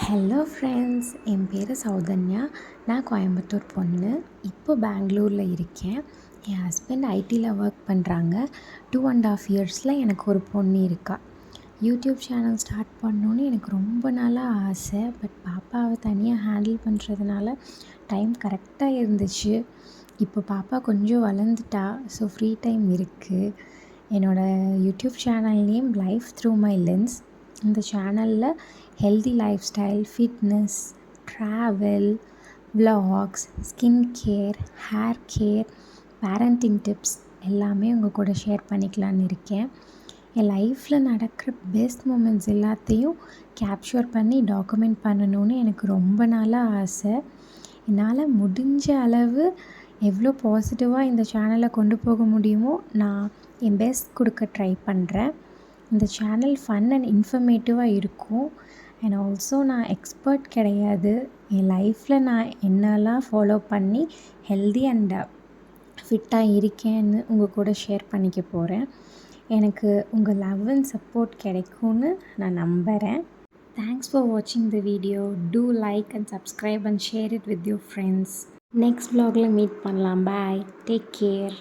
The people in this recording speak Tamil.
ஹலோ ஃப்ரெண்ட்ஸ், என் பேர் சௌதன்யா. நான் கோயம்புத்தூர் பொண்ணு. இப்போ பெங்களூரில் இருக்கேன். என் ஹஸ்பண்ட் ஐடியில் ஒர்க் பண்ணுறாங்க. 2.5 இயர்ஸில் எனக்கு ஒரு பொண்ணு இருக்கா. யூடியூப் சேனல் ஸ்டார்ட் பண்ணணுன்னு எனக்கு ரொம்ப நாளாக ஆசை. பட் பாப்பாவை தனியாக ஹேண்டில் பண்ணுறதுனால டைம் கரெக்டாக இருந்துச்சு. இப்போ பாப்பா கொஞ்சம் வளர்ந்துட்டா. ஸோ ஃப்ரீ டைம் இருக்குது. என்னோடய YouTube channel name life through my lens. இந்த சேனலில் healthy life style, fitness, travel, vlogs, skin care, hair care, parenting tips எல்லாமே உங்கள் கூட ஷேர் பண்ணிக்கலான்னு இருக்கேன். என் லைஃப்பில் நடக்கிற பெஸ்ட் மூமெண்ட்ஸ் எல்லாத்தையும் கேப்சர் பண்ணி டாக்குமெண்ட் பண்ணணுன்னு எனக்கு ரொம்ப நாளாக ஆசை. என்னால் முடிஞ்ச அளவு எவ்வளோ பாசிட்டிவாக இந்த சேனலை கொண்டு போக முடியுமோ நான் என் பெஸ்ட் கொடுக்க ட்ரை பண்ணுறேன். இந்த சேனல் ஃபன் அண்ட் இன்ஃபர்மேட்டிவாக இருக்கும். அண்ட் ஆல்சோ நான் எக்ஸ்பர்ட் கிடையாது. என் லைஃப்பில் நான் என்னெல்லாம் ஃபாலோ பண்ணி ஹெல்தி அண்ட் ஃபிட்டாக இருக்கேன்னு உங்கள் கூட ஷேர் பண்ணிக்க போகிறேன். எனக்கு உங்கள் லவ் அண்ட் சப்போர்ட் கிடைக்கும்னு நான் நம்புகிறேன். தேங்க்ஸ் ஃபார் வாட்சிங் the video. Do like and subscribe and share it with your friends. Next vlogல மீட் பண்ணலாம். பாய். Take care.